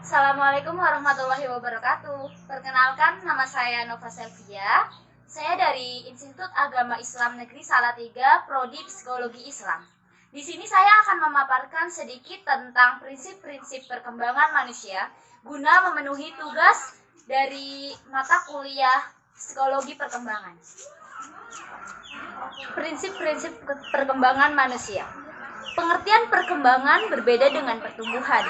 Assalamualaikum warahmatullahi wabarakatuh. Perkenalkan, nama saya Nova Selvia. Saya dari Institut Agama Islam Negeri Salatiga, Prodi Psikologi Islam. Di sini saya akan memaparkan sedikit tentang prinsip-prinsip perkembangan manusia guna memenuhi tugas dari mata kuliah Psikologi Perkembangan. Prinsip-prinsip perkembangan manusia. Pengertian perkembangan berbeda dengan pertumbuhan.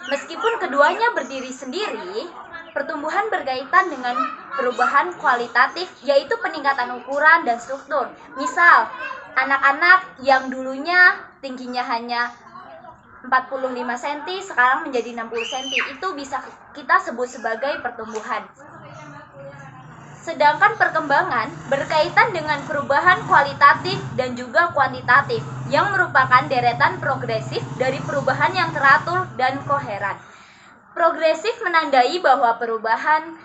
Meskipun keduanya berdiri sendiri, pertumbuhan berkaitan dengan perubahan kualitatif, yaitu peningkatan ukuran dan struktur. Misal, anak-anak yang dulunya tingginya hanya 45 cm, sekarang menjadi 60 cm. Itu bisa kita sebut sebagai pertumbuhan. Sedangkan perkembangan berkaitan dengan perubahan kualitatif dan juga kuantitatif yang merupakan deretan progresif dari perubahan yang teratur dan koheren. Progresif menandai bahwa perubahan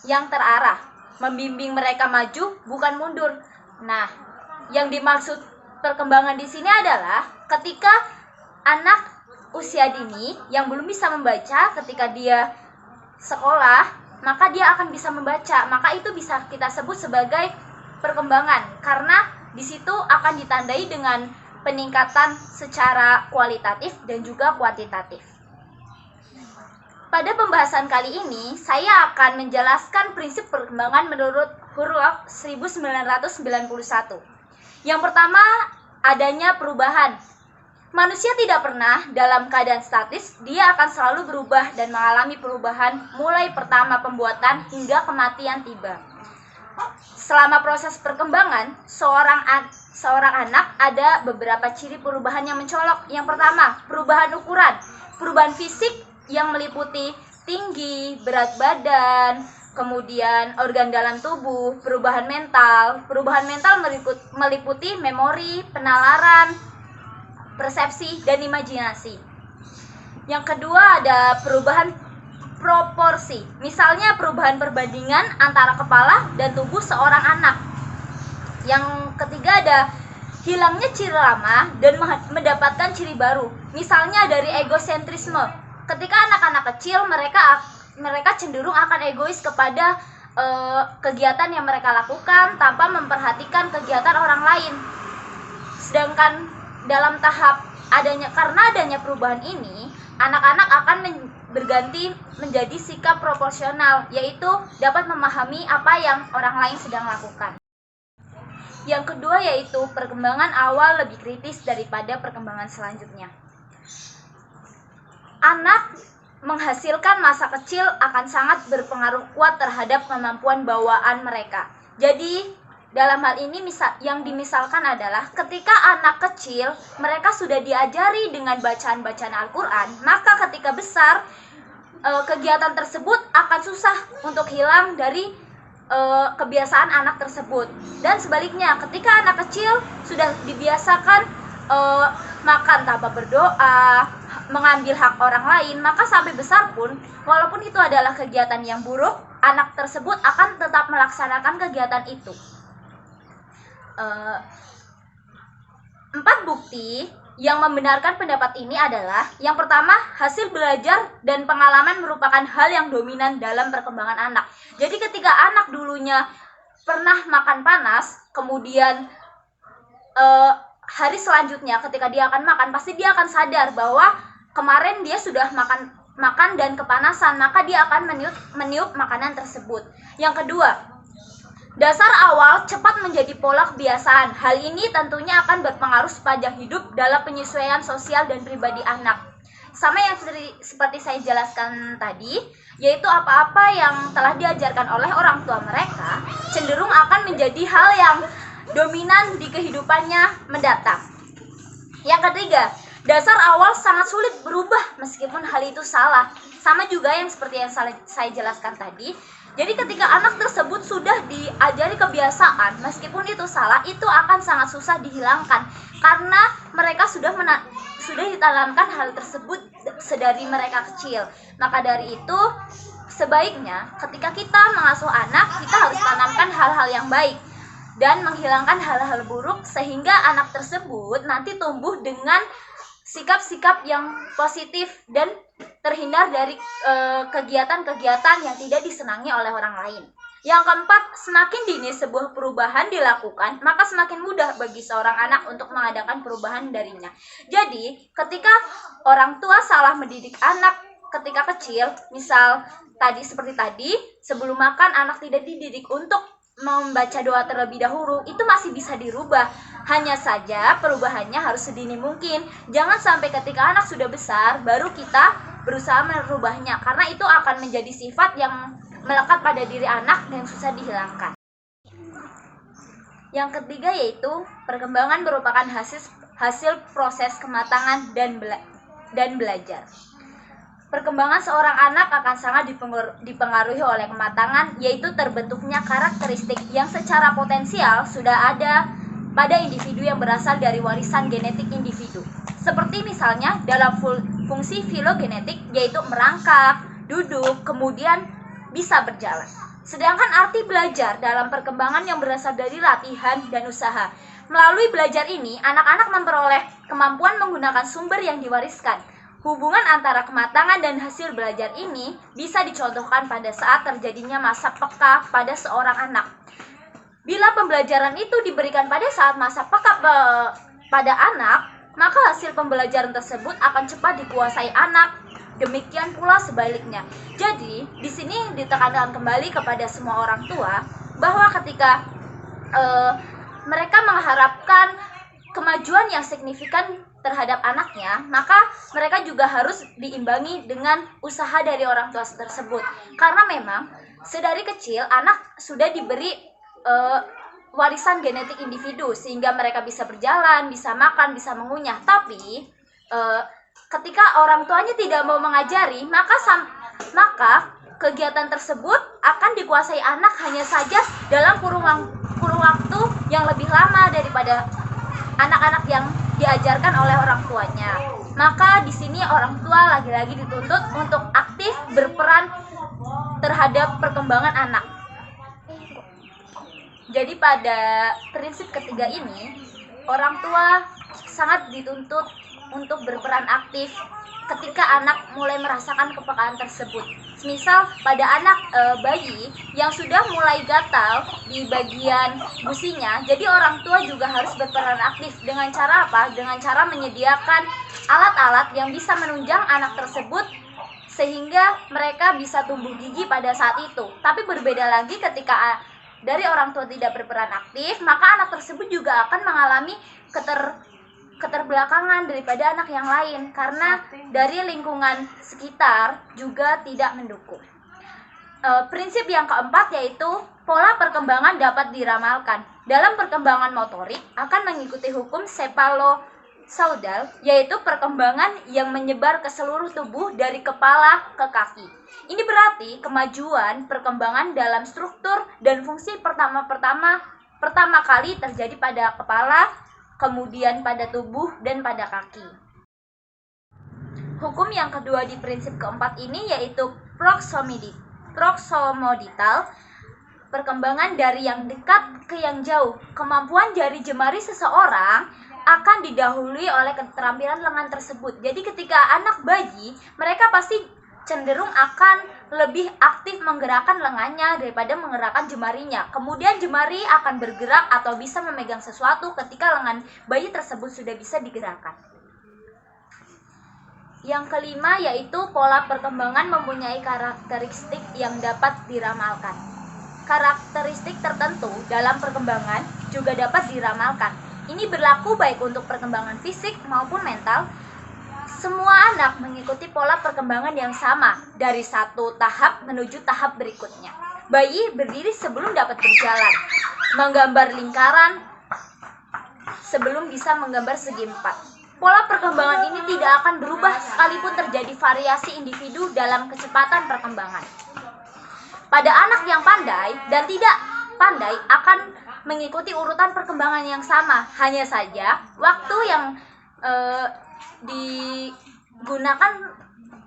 yang terarah, membimbing mereka maju bukan mundur. Nah, yang dimaksud perkembangan di sini adalah ketika anak usia dini yang belum bisa membaca, ketika dia sekolah maka dia akan bisa membaca, maka itu bisa kita sebut sebagai perkembangan karena di situ akan ditandai dengan peningkatan secara kualitatif dan juga kuantitatif. Pada pembahasan kali ini, saya akan menjelaskan prinsip perkembangan menurut Hurlock 1991. Yang pertama, adanya perubahan. Manusia tidak pernah dalam keadaan statis, dia akan selalu berubah dan mengalami perubahan mulai pertama pembuatan hingga kematian tiba. Selama proses perkembangan, seorang anak ada beberapa ciri perubahan yang mencolok. Yang pertama, perubahan ukuran. Perubahan fisik yang meliputi tinggi, berat badan, kemudian organ dalam tubuh, perubahan mental. Perubahan mental meliputi memori, penalaran, persepsi, dan imajinasi. Yang kedua ada perubahan proporsi. Misalnya perubahan perbandingan antara kepala dan tubuh seorang anak. Yang ketiga ada hilangnya ciri lama dan mendapatkan ciri baru. Misalnya dari egosentrisme. Ketika anak-anak kecil mereka cenderung akan egois kepada kegiatan yang mereka lakukan tanpa memperhatikan kegiatan orang lain. Sedangkan dalam tahap karena adanya perubahan ini, anak-anak akan berganti menjadi sikap proporsional, yaitu dapat memahami apa yang orang lain sedang lakukan. Yang kedua yaitu perkembangan awal lebih kritis daripada perkembangan selanjutnya. Anak menghasilkan masa kecil akan sangat berpengaruh kuat terhadap kemampuan bawaan mereka. Jadi dalam hal ini yang dimisalkan adalah ketika anak kecil mereka sudah diajari dengan bacaan-bacaan Al-Quran, maka ketika besar kegiatan tersebut akan susah untuk hilang dari kebiasaan anak tersebut. Dan sebaliknya, ketika anak kecil sudah dibiasakan makan tanpa berdoa, mengambil hak orang lain, maka sampai besar pun walaupun itu adalah kegiatan yang buruk, anak tersebut akan tetap melaksanakan kegiatan itu. 4 bukti yang membenarkan pendapat ini adalah: yang pertama, hasil belajar dan pengalaman merupakan hal yang dominan dalam perkembangan anak. Jadi ketika anak dulunya pernah makan panas, kemudian hari selanjutnya ketika dia akan makan, pasti dia akan sadar bahwa kemarin dia sudah makan dan kepanasan, maka dia akan meniup makanan tersebut. Yang kedua, dasar awal cepat menjadi pola kebiasaan. Hal ini tentunya akan berpengaruh sepanjang hidup dalam penyesuaian sosial dan pribadi anak. Sama yang seperti saya jelaskan tadi, yaitu apa-apa yang telah diajarkan oleh orang tua mereka cenderung akan menjadi hal yang dominan di kehidupannya mendatang. Yang ketiga, dasar awal sangat sulit berubah meskipun hal itu salah. Sama juga yang seperti yang saya jelaskan tadi. Jadi ketika anak tersebut sudah diajari kebiasaan, meskipun itu salah, itu akan sangat susah dihilangkan karena mereka sudah ditanamkan hal tersebut sedari mereka kecil. Maka dari itu, sebaiknya ketika kita mengasuh anak, kita harus tanamkan hal-hal yang baik dan menghilangkan hal-hal buruk sehingga anak tersebut nanti tumbuh dengan sikap-sikap yang positif dan terhindar dari kegiatan-kegiatan yang tidak disenangi oleh orang lain. Yang keempat, semakin dini sebuah perubahan dilakukan, maka semakin mudah bagi seorang anak untuk mengadakan perubahan darinya. Jadi, ketika orang tua salah mendidik anak ketika kecil, misal seperti tadi, sebelum makan anak tidak dididik untuk membaca doa terlebih dahulu, itu masih bisa dirubah. Hanya saja perubahannya harus sedini mungkin. Jangan sampai ketika anak sudah besar baru kita berusaha merubahnya, karena itu akan menjadi sifat yang melekat pada diri anak dan susah dihilangkan. Yang ketiga yaitu perkembangan merupakan hasil proses kematangan dan belajar. Perkembangan seorang anak akan sangat dipengaruhi oleh kematangan, yaitu terbentuknya karakteristik yang secara potensial sudah ada pada individu yang berasal dari warisan genetik individu. Seperti misalnya dalam fungsi filogenetik, yaitu merangkak, duduk, kemudian bisa berjalan. Sedangkan arti belajar dalam perkembangan yang berasal dari latihan dan usaha. Melalui belajar ini, anak-anak memperoleh kemampuan menggunakan sumber yang diwariskan. Hubungan antara kematangan dan hasil belajar ini bisa dicontohkan pada saat terjadinya masa peka pada seorang anak. Bila pembelajaran itu diberikan pada saat masa peka pada anak, maka hasil pembelajaran tersebut akan cepat dikuasai anak. Demikian pula sebaliknya. Jadi, di sini ditekankan kembali kepada semua orang tua bahwa ketika mereka mengharapkan kemajuan yang signifikan terhadap anaknya, maka mereka juga harus diimbangi dengan usaha dari orang tua tersebut. Karena memang sedari kecil anak sudah diberi warisan genetik individu sehingga mereka bisa berjalan, bisa makan, bisa mengunyah. Tapi ketika orang tuanya tidak mau mengajari, maka kegiatan tersebut akan dikuasai anak hanya saja dalam kurun waktu yang lebih lama daripada anak-anak yang diajarkan oleh orang tuanya. Maka di sini orang tua lagi-lagi dituntut untuk aktif berperan terhadap perkembangan anak. Jadi pada prinsip ketiga ini, orang tua sangat dituntut untuk berperan aktif ketika anak mulai merasakan kepekaan tersebut. Misal pada anak bayi yang sudah mulai gatal di bagian gusinya, jadi orang tua juga harus berperan aktif. Dengan cara apa? Dengan cara menyediakan alat-alat yang bisa menunjang anak tersebut sehingga mereka bisa tumbuh gigi pada saat itu. Tapi berbeda lagi ketika dari orang tua tidak berperan aktif, maka anak tersebut juga akan mengalami keterbelakangan daripada anak yang lain karena dari lingkungan sekitar juga tidak mendukung. Prinsip yang keempat yaitu pola perkembangan dapat diramalkan. Dalam perkembangan motorik akan mengikuti hukum cephaloscaudal, yaitu perkembangan yang menyebar ke seluruh tubuh dari kepala ke kaki. Ini berarti kemajuan perkembangan dalam struktur dan fungsi pertama kali terjadi pada kepala, kemudian pada tubuh dan pada kaki. Hukum yang kedua di prinsip keempat ini yaitu proximodital, perkembangan dari yang dekat ke yang jauh. Kemampuan jari jemari seseorang akan didahului oleh keterampilan lengan tersebut. Jadi ketika anak bayi, mereka pasti cenderung akan lebih aktif menggerakkan lengannya daripada menggerakkan jemarinya. Kemudian jemari akan bergerak atau bisa memegang sesuatu ketika lengan bayi tersebut sudah bisa digerakkan. Yang kelima yaitu pola perkembangan mempunyai karakteristik yang dapat diramalkan. Karakteristik tertentu dalam perkembangan juga dapat diramalkan. Ini berlaku baik untuk perkembangan fisik maupun mental. Semua anak mengikuti pola perkembangan yang sama dari satu tahap menuju tahap berikutnya. Bayi berdiri sebelum dapat berjalan, menggambar lingkaran sebelum bisa menggambar segi empat. Pola perkembangan ini tidak akan berubah sekalipun terjadi variasi individu dalam kecepatan perkembangan. Pada anak yang pandai dan tidak pandai akan mengikuti urutan perkembangan yang sama, hanya saja waktu yang digunakan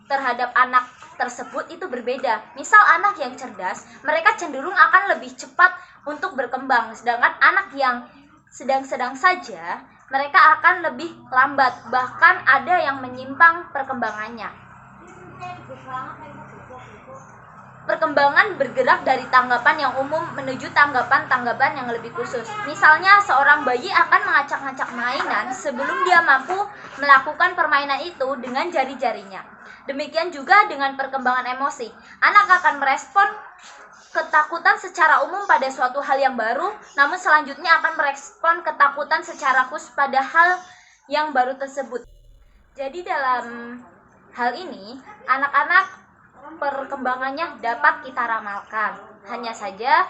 terhadap anak tersebut itu berbeda. Misal anak yang cerdas, mereka cenderung akan lebih cepat untuk berkembang, sedangkan anak yang sedang-sedang saja, mereka akan lebih lambat, bahkan ada yang menyimpang perkembangannya. Perkembangan bergerak dari tanggapan yang umum menuju tanggapan-tanggapan yang lebih khusus. Misalnya, seorang bayi akan mengacak-ngacak mainan sebelum dia mampu melakukan permainan itu dengan jari-jarinya. Demikian juga dengan perkembangan emosi. Anak akan merespon ketakutan secara umum pada suatu hal yang baru, namun selanjutnya akan merespon ketakutan secara khusus pada hal yang baru tersebut. Jadi dalam hal ini, anak-anak perkembangannya dapat kita ramalkan. Hanya saja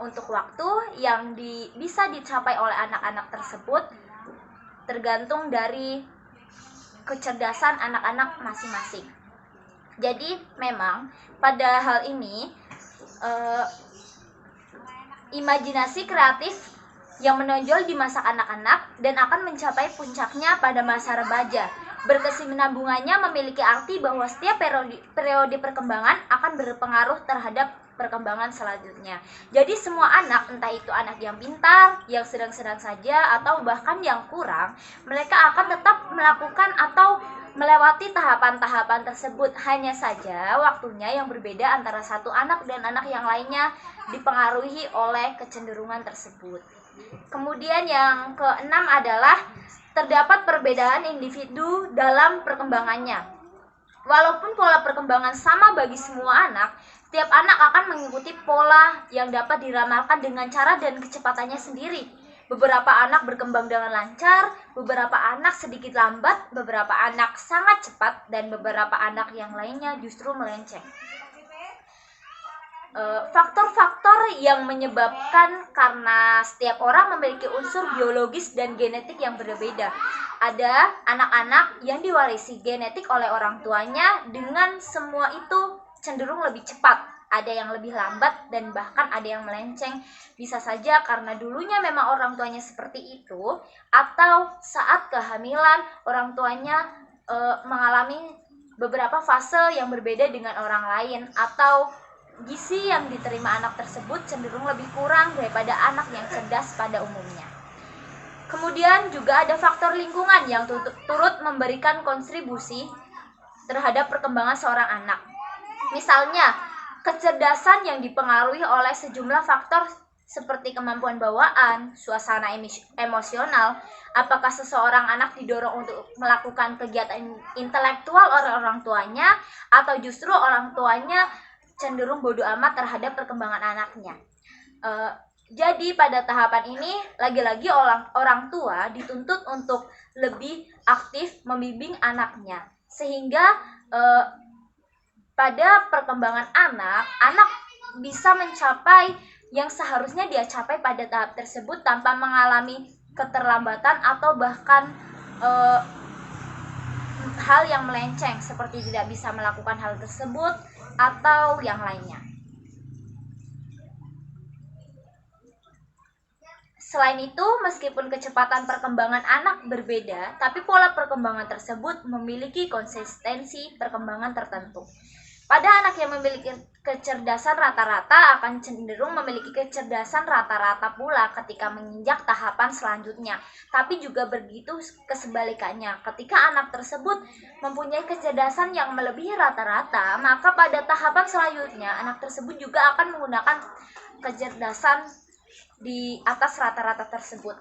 untuk waktu yang bisa dicapai oleh anak-anak tersebut tergantung dari kecerdasan anak-anak masing-masing. Jadi memang pada hal ini imajinasi kreatif yang menonjol di masa anak-anak dan akan mencapai puncaknya pada masa remaja. Berkesinambungannya memiliki arti bahwa setiap periode perkembangan akan berpengaruh terhadap perkembangan selanjutnya. Jadi semua anak, entah itu anak yang pintar, yang sedang-sedang saja, atau bahkan yang kurang, mereka akan tetap melakukan atau melewati tahapan-tahapan tersebut. Hanya saja waktunya yang berbeda antara satu anak dan anak yang lainnya dipengaruhi oleh kecenderungan tersebut. Kemudian yang keenam adalah terdapat perbedaan individu dalam perkembangannya. Walaupun pola perkembangan sama bagi semua anak, setiap anak akan mengikuti pola yang dapat diramalkan dengan cara dan kecepatannya sendiri. Beberapa anak berkembang dengan lancar, beberapa anak sedikit lambat, beberapa anak sangat cepat, dan beberapa anak yang lainnya justru melenceng. Faktor-faktor yang menyebabkan karena setiap orang memiliki unsur biologis dan genetik yang berbeda. Ada anak-anak yang diwarisi genetik oleh orang tuanya dengan semua itu cenderung lebih cepat. Ada yang lebih lambat dan bahkan ada yang melenceng. Bisa saja karena dulunya memang orang tuanya seperti itu, atau saat kehamilan orang tuanya mengalami beberapa fase yang berbeda dengan orang lain, atau gizi yang diterima anak tersebut cenderung lebih kurang daripada anak yang cerdas pada umumnya. Kemudian juga ada faktor lingkungan yang turut memberikan kontribusi terhadap perkembangan seorang anak. Misalnya, kecerdasan yang dipengaruhi oleh sejumlah faktor seperti kemampuan bawaan, suasana emosional, apakah seseorang anak didorong untuk melakukan kegiatan intelektual oleh orang tuanya, atau justru orang tuanya cenderung bodoh amat terhadap perkembangan anaknya. Jadi pada tahapan ini lagi-lagi orang tua dituntut untuk lebih aktif membimbing anaknya, sehingga pada perkembangan anak bisa mencapai yang seharusnya dia capai pada tahap tersebut tanpa mengalami keterlambatan atau bahkan hal yang melenceng seperti tidak bisa melakukan hal tersebut atau yang lainnya. Selain itu, meskipun kecepatan perkembangan anak berbeda, tapi pola perkembangan tersebut memiliki konsistensi perkembangan tertentu. Pada anak yang memiliki kecerdasan rata-rata akan cenderung memiliki kecerdasan rata-rata pula ketika menginjak tahapan selanjutnya. Tapi juga begitu kesebalikannya. Ketika anak tersebut mempunyai kecerdasan yang melebihi rata-rata, maka pada tahapan selanjutnya anak tersebut juga akan menggunakan kecerdasan di atas rata-rata tersebut.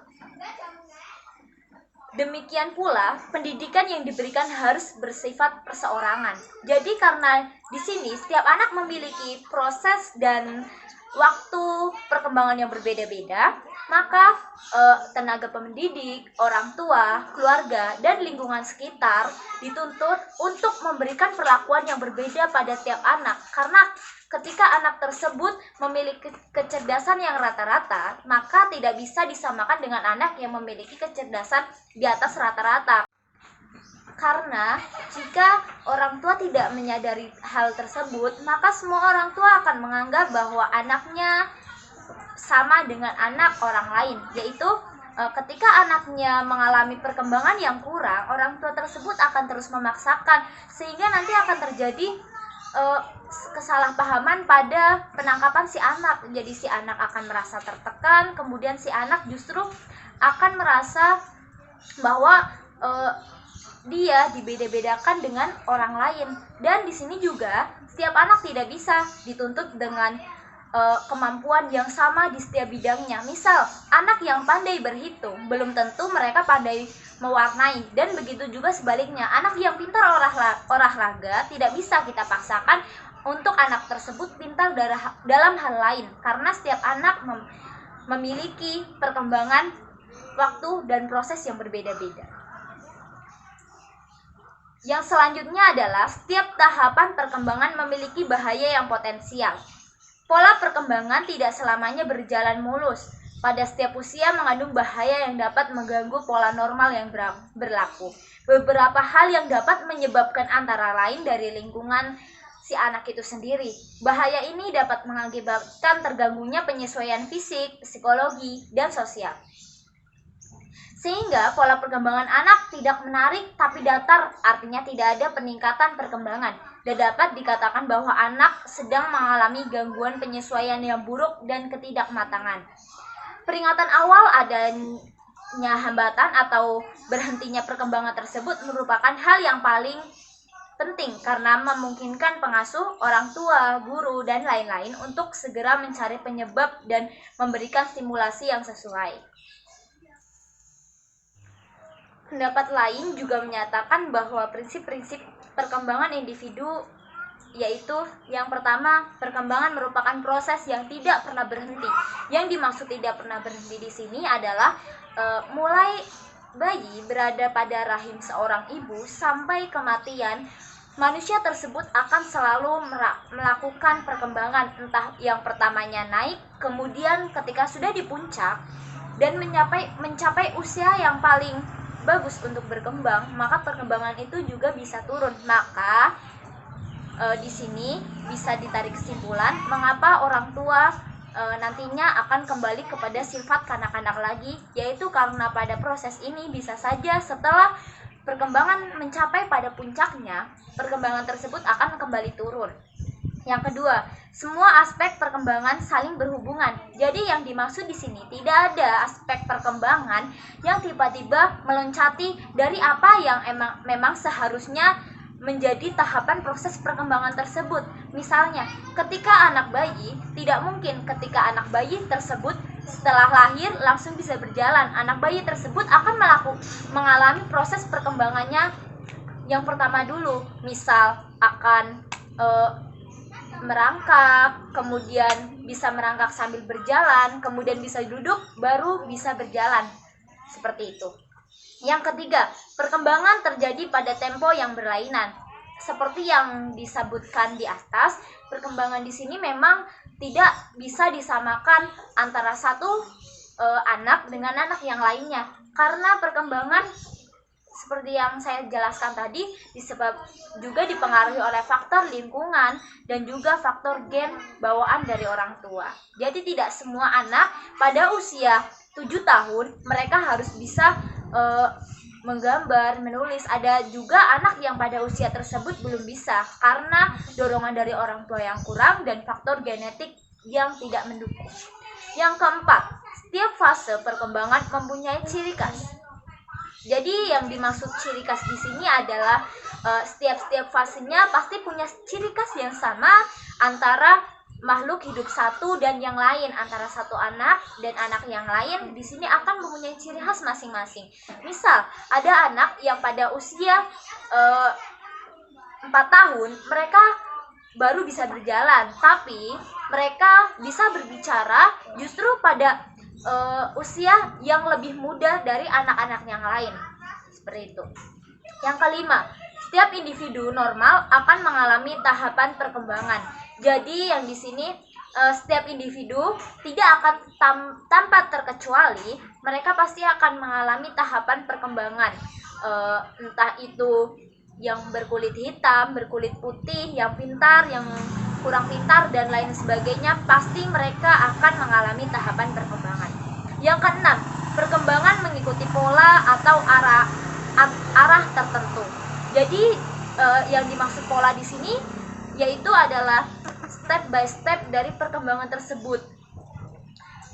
Demikian pula, pendidikan yang diberikan harus bersifat perseorangan. Jadi karena di sini setiap anak memiliki proses dan waktu perkembangan yang berbeda-beda, maka tenaga pendidik, orang tua, keluarga, dan lingkungan sekitar dituntut untuk memberikan perlakuan yang berbeda pada tiap anak. Karena ketika anak tersebut memiliki kecerdasan yang rata-rata, maka tidak bisa disamakan dengan anak yang memiliki kecerdasan di atas rata-rata. Karena jika orang tua tidak menyadari hal tersebut, maka semua orang tua akan menganggap bahwa anaknya sama dengan anak orang lain, yaitu ketika anaknya mengalami perkembangan yang kurang, orang tua tersebut akan terus memaksakan, sehingga nanti akan terjadi kesalahpahaman pada penangkapan si anak. Jadi si anak akan merasa tertekan, kemudian si anak justru akan merasa bahwa dia dibeda-bedakan dengan orang lain, dan di sini juga setiap anak tidak bisa dituntut dengan kemampuan yang sama di setiap bidangnya. Misal, anak yang pandai berhitung belum tentu mereka pandai mewarnai, dan begitu juga sebaliknya. Anak yang pintar olahraga tidak bisa kita paksakan untuk anak tersebut pintar dalam hal lain, karena setiap anak memiliki perkembangan waktu dan proses yang berbeda-beda. Yang selanjutnya adalah setiap tahapan perkembangan memiliki bahaya yang potensial. Pola perkembangan tidak selamanya berjalan mulus. Pada setiap usia mengandung bahaya yang dapat mengganggu pola normal yang berlaku. Beberapa hal yang dapat menyebabkan antara lain dari lingkungan si anak itu sendiri. Bahaya ini dapat mengakibatkan terganggunya penyesuaian fisik, psikologi, dan sosial. Sehingga pola perkembangan anak tidak menarik tapi datar, artinya tidak ada peningkatan perkembangan, dan dapat dikatakan bahwa anak sedang mengalami gangguan penyesuaian yang buruk dan ketidakmatangan. Peringatan awal adanya hambatan atau berhentinya perkembangan tersebut merupakan hal yang paling penting karena memungkinkan pengasuh, orang tua, guru, dan lain-lain untuk segera mencari penyebab dan memberikan stimulasi yang sesuai. Pendapat lain juga menyatakan bahwa prinsip-prinsip perkembangan individu, yaitu yang pertama, perkembangan merupakan proses yang tidak pernah berhenti. Yang dimaksud tidak pernah berhenti di sini adalah mulai bayi berada pada rahim seorang ibu sampai kematian, manusia tersebut akan selalu melakukan perkembangan, entah yang pertamanya naik, kemudian ketika sudah di puncak dan mencapai usia yang paling bagus untuk berkembang, maka perkembangan itu juga bisa turun. Maka di sini bisa ditarik kesimpulan mengapa orang tua nantinya akan kembali kepada sifat kanak-kanak lagi, yaitu karena pada proses ini bisa saja setelah perkembangan mencapai pada puncaknya, perkembangan tersebut akan kembali turun. Yang kedua, semua aspek perkembangan saling berhubungan. Jadi yang dimaksud di sini tidak ada aspek perkembangan yang tiba-tiba meloncati dari apa yang memang seharusnya menjadi tahapan proses perkembangan tersebut. Misalnya, ketika anak bayi, tidak mungkin ketika anak bayi tersebut setelah lahir langsung bisa berjalan. Anak bayi tersebut akan mengalami proses perkembangannya yang pertama dulu. Misal akan merangkak, kemudian bisa merangkak sambil berjalan, kemudian bisa duduk, baru bisa berjalan. Seperti itu. Yang ketiga, perkembangan terjadi pada tempo yang berlainan. Seperti yang disebutkan di atas, perkembangan di sini memang tidak bisa disamakan antara satu anak dengan anak yang lainnya. Karena perkembangan seperti yang saya jelaskan tadi juga dipengaruhi oleh faktor lingkungan dan juga faktor gen bawaan dari orang tua. Jadi tidak semua anak pada usia 7 tahun mereka harus bisa menggambar, menulis. Ada juga anak yang pada usia tersebut belum bisa karena dorongan dari orang tua yang kurang dan faktor genetik yang tidak mendukung. Yang keempat, setiap fase perkembangan mempunyai ciri khas. Jadi yang dimaksud ciri khas di sini adalah setiap fasenya pasti punya ciri khas yang sama antara makhluk hidup satu dan yang lain, antara satu anak dan anak yang lain di sini akan mempunyai ciri khas masing-masing. Misal ada anak yang pada usia 4 tahun mereka baru bisa berjalan, tapi mereka bisa berbicara justru pada usia yang lebih muda dari anak-anak yang lain. Seperti itu. Yang kelima, setiap individu normal akan mengalami tahapan perkembangan. Jadi yang di sini setiap individu tidak akan tanpa terkecuali mereka pasti akan mengalami tahapan perkembangan. Entah itu yang berkulit hitam, berkulit putih, yang pintar, yang kurang pintar, dan lain sebagainya, pasti mereka akan mengalami tahapan perkembangan. Yang keenam, perkembangan mengikuti pola atau arah tertentu. Jadi yang dimaksud pola di sini yaitu adalah step by step dari perkembangan tersebut.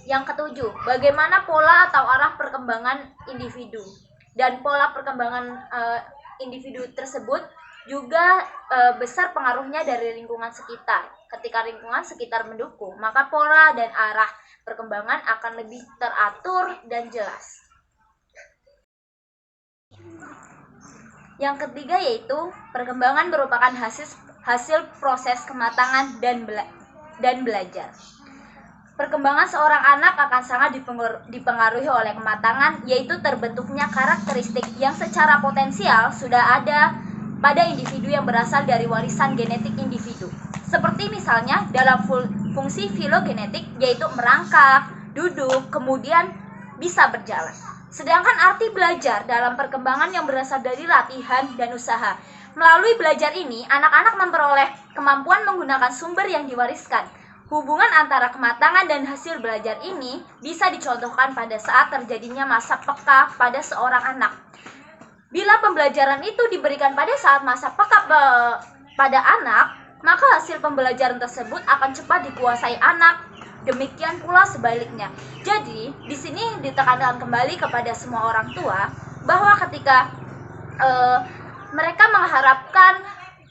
Yang ketujuh, bagaimana pola atau arah perkembangan individu. dan pola perkembangan individu tersebut juga besar pengaruhnya dari lingkungan sekitar. Ketika lingkungan sekitar mendukung, maka pola dan arah perkembangan akan lebih teratur dan jelas. Yang ketiga yaitu perkembangan merupakan hasil proses kematangan dan belajar. Perkembangan seorang anak akan sangat dipengaruhi oleh kematangan, yaitu terbentuknya karakteristik yang secara potensial sudah ada pada individu yang berasal dari warisan genetik individu. Seperti misalnya dalam fungsi filogenetik, yaitu merangkak, duduk, kemudian bisa berjalan. Sedangkan arti belajar dalam perkembangan yang berasal dari latihan dan usaha. Melalui belajar ini, anak-anak memperoleh kemampuan menggunakan sumber yang diwariskan. Hubungan antara kematangan dan hasil belajar ini bisa dicontohkan pada saat terjadinya masa peka pada seorang anak. Bila pembelajaran itu diberikan pada saat masa peka pada anak, maka hasil pembelajaran tersebut akan cepat dikuasai anak. Demikian pula sebaliknya. Jadi, di sini ditekankan kembali kepada semua orang tua bahwa ketika mereka mengharapkan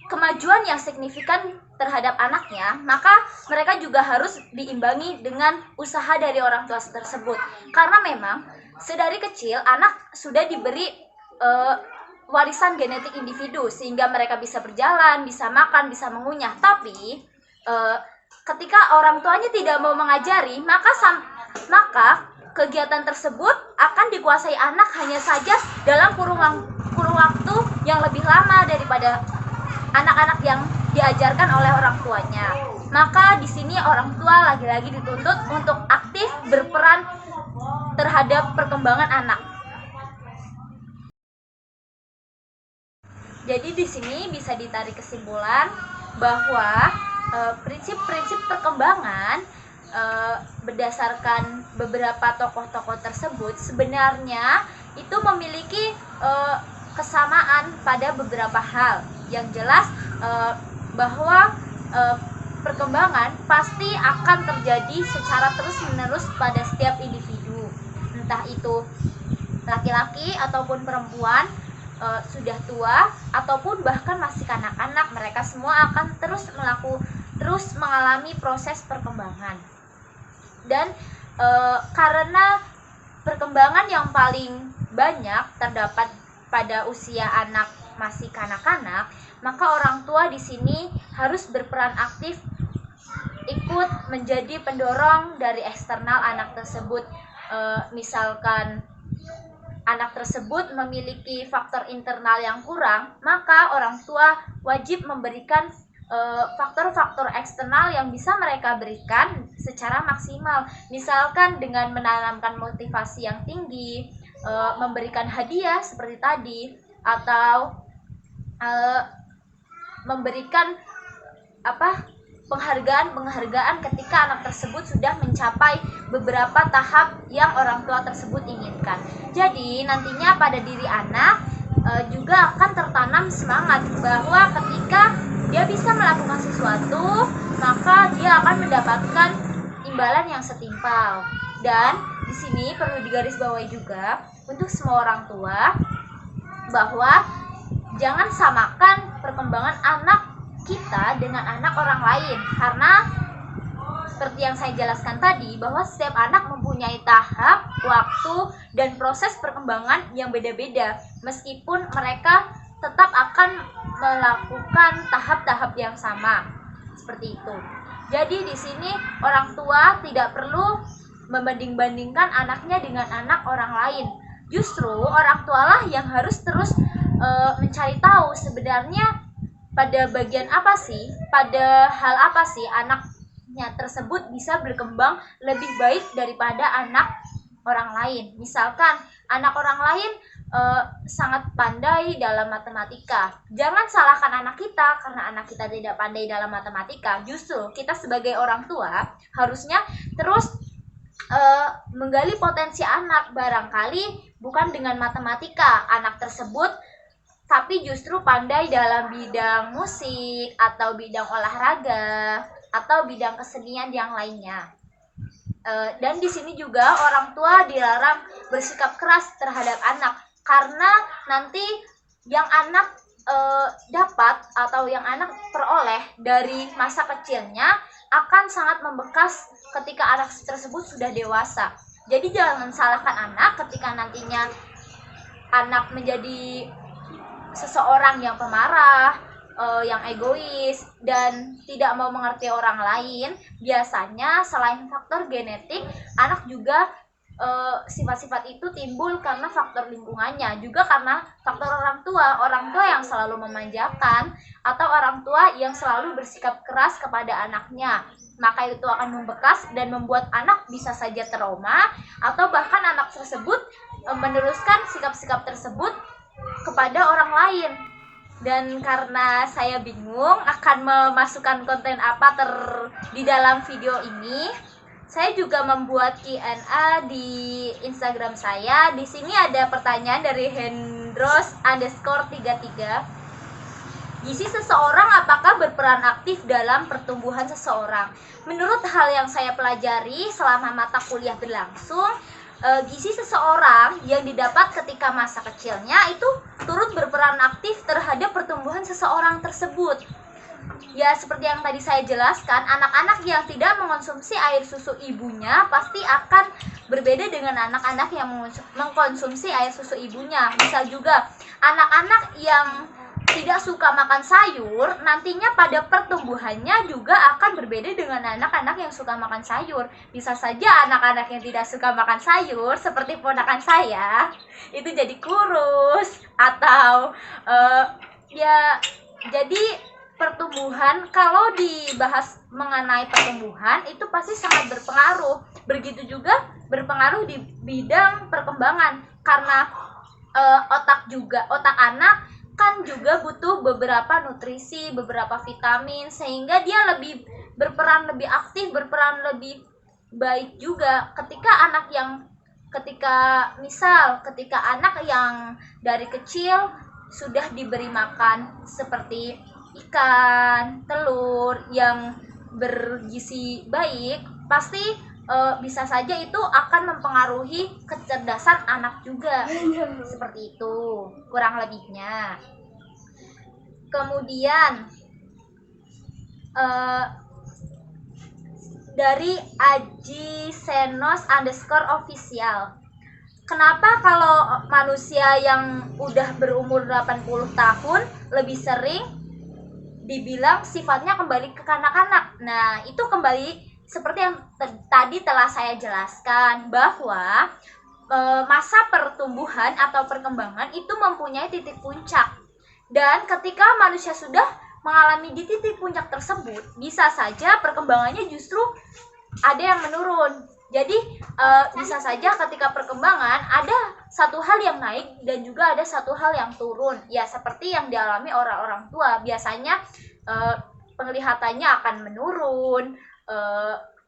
kemajuan yang signifikan terhadap anaknya, maka mereka juga harus diimbangi dengan usaha dari orang tua tersebut. Karena memang sedari kecil anak sudah diberi warisan genetik individu sehingga mereka bisa berjalan, bisa makan, bisa mengunyah. Tapi ketika orang tuanya tidak mau mengajari, maka kegiatan tersebut akan dikuasai anak hanya saja dalam kurun waktu yang lebih lama daripada anak-anak yang diajarkan oleh orang tuanya. Maka di sini orang tua lagi-lagi dituntut untuk aktif berperan terhadap perkembangan anak. Jadi di sini bisa ditarik kesimpulan bahwa prinsip-prinsip perkembangan berdasarkan beberapa tokoh-tokoh tersebut sebenarnya itu memiliki kesamaan pada beberapa hal. Yang jelas bahwa perkembangan pasti akan terjadi secara terus-menerus pada setiap individu, entah itu laki-laki ataupun perempuan, sudah tua ataupun bahkan masih kanak-kanak, mereka semua akan terus mengalami proses perkembangan. Dan karena perkembangan yang paling banyak terdapat pada usia anak masih kanak-kanak, maka orang tua di sini harus berperan aktif ikut menjadi pendorong dari eksternal anak tersebut. Misalkan anak tersebut memiliki faktor internal yang kurang, maka orang tua wajib memberikan faktor-faktor eksternal yang bisa mereka berikan secara maksimal. Misalkan dengan menanamkan motivasi yang tinggi, memberikan hadiah seperti tadi, atau memberikan penghargaan ketika anak tersebut sudah mencapai beberapa tahap yang orang tua tersebut inginkan. Jadi nantinya pada diri anak juga akan tertanam semangat bahwa ketika dia bisa melakukan sesuatu, maka dia akan mendapatkan imbalan yang setimpal. Dan di sini perlu digarisbawahi juga untuk semua orang tua bahwa jangan samakan perkembangan anak kita dengan anak orang lain, karena seperti yang saya jelaskan tadi bahwa setiap anak mempunyai tahap, waktu, dan proses perkembangan yang beda-beda, meskipun mereka tetap akan melakukan tahap-tahap yang sama seperti itu. Jadi di sini orang tua tidak perlu membanding-bandingkan anaknya dengan anak orang lain. Justru orang tualah yang harus terus mencari tahu sebenarnya pada bagian apa sih, pada hal apa sih anaknya tersebut bisa berkembang lebih baik daripada anak orang lain. Misalkan anak orang lain sangat pandai dalam matematika, jangan salahkan anak kita karena anak kita tidak pandai dalam matematika. Justru kita sebagai orang tua harusnya terus menggali potensi anak. Barangkali bukan dengan matematika anak tersebut, tapi justru pandai dalam bidang musik atau bidang olahraga atau bidang kesenian yang lainnya. Dan di sini juga orang tua dilarang bersikap keras terhadap anak. karena nanti yang anak dapat atau yang anak peroleh dari masa kecilnya akan sangat membekas ketika anak tersebut sudah dewasa. Jadi jangan salahkan anak ketika nantinya anak menjadi seseorang yang pemarah, yang egois dan tidak mau mengerti orang lain. Biasanya selain faktor genetik, anak juga sifat-sifat itu timbul karena faktor lingkungannya, juga karena faktor orang tua yang selalu memanjakan atau orang tua yang selalu bersikap keras kepada anaknya. Maka itu akan membekas dan membuat anak bisa saja trauma atau bahkan anak tersebut meneruskan sikap-sikap tersebut kepada orang lain. Dan karena saya bingung akan memasukkan konten apa di dalam video ini, saya juga membuat Q&A di Instagram saya. Di sini ada pertanyaan dari Hendros_33. Gizi seseorang apakah berperan aktif dalam pertumbuhan seseorang? Menurut hal yang saya pelajari selama mata kuliah berlangsung, gizi seseorang yang didapat ketika masa kecilnya itu turut berperan aktif terhadap pertumbuhan seseorang tersebut. Ya, seperti yang tadi saya jelaskan, anak-anak yang tidak mengkonsumsi air susu ibunya pasti akan berbeda dengan anak-anak yang mengkonsumsi air susu ibunya. Misal juga, anak-anak yang tidak suka makan sayur, nantinya pada pertumbuhannya juga akan berbeda dengan anak-anak yang suka makan sayur. Bisa saja anak-anak yang tidak suka makan sayur, seperti ponakan saya, itu jadi kurus, atau jadi pertumbuhan. Kalau dibahas mengenai pertumbuhan itu pasti sangat berpengaruh. Begitu juga berpengaruh di bidang perkembangan, karena otak anak kan juga butuh beberapa nutrisi, beberapa vitamin, sehingga dia berperan lebih aktif, berperan lebih baik juga ketika anak yang dari kecil sudah diberi makan seperti ikan, telur yang bergizi baik, pasti bisa saja itu akan mempengaruhi kecerdasan anak juga. Seperti itu kurang lebihnya. Kemudian dari Aji Senos_official, kenapa kalau manusia yang udah berumur 80 tahun lebih sering dibilang sifatnya kembali ke kanak-kanak? Nah, itu kembali seperti yang tadi telah saya jelaskan, bahwa masa pertumbuhan atau perkembangan itu mempunyai titik puncak. Dan ketika manusia sudah mengalami di titik puncak tersebut, bisa saja perkembangannya justru ada yang menurun. Jadi bisa saja ketika perkembangan ada satu hal yang naik dan juga ada satu hal yang turun. Ya, seperti yang dialami orang-orang tua. Biasanya penglihatannya akan menurun,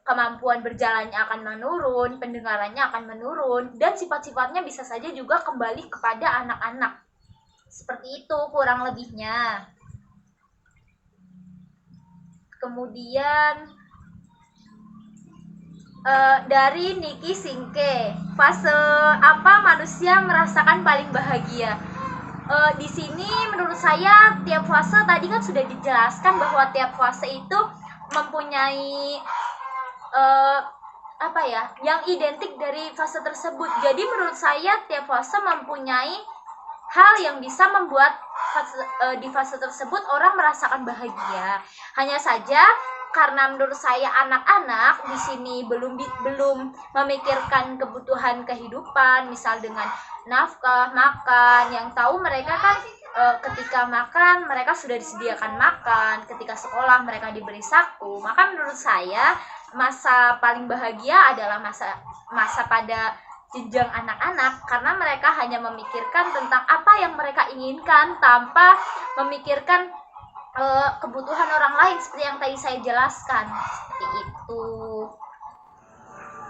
kemampuan berjalannya akan menurun, pendengarannya akan menurun, dan sifat-sifatnya bisa saja juga kembali kepada anak-anak. Seperti itu kurang lebihnya. Kemudian dari Niki Singke, fase apa manusia merasakan paling bahagia? Di sini menurut saya tiap fase tadi kan sudah dijelaskan bahwa tiap fase itu mempunyai yang identik dari fase tersebut. Jadi menurut saya tiap fase mempunyai hal yang bisa membuat di fase tersebut orang merasakan bahagia. Hanya saja karena menurut saya anak-anak di sini belum memikirkan kebutuhan kehidupan, misal dengan nafkah, makan, yang tahu mereka kan ketika makan mereka sudah disediakan makan, ketika sekolah mereka diberi saku. Maka menurut saya masa paling bahagia adalah masa pada jenjang anak-anak, karena mereka hanya memikirkan tentang apa yang mereka inginkan tanpa memikirkan kebutuhan orang lain, seperti yang tadi saya jelaskan. Seperti itu.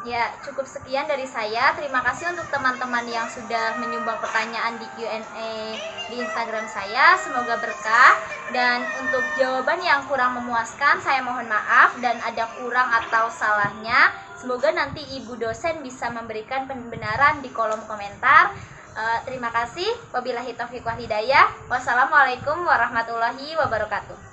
Ya, cukup sekian dari saya. Terima kasih untuk teman-teman yang sudah menyumbang pertanyaan di Q&A di Instagram saya. Semoga berkah. Dan untuk jawaban yang kurang memuaskan, saya mohon maaf dan ada kurang atau salahnya. Semoga nanti Ibu dosen bisa memberikan pembenaran di kolom komentar. Terima kasih. Wabillahi taufiq wal hidayah. Wassalamualaikum warahmatullahi wabarakatuh.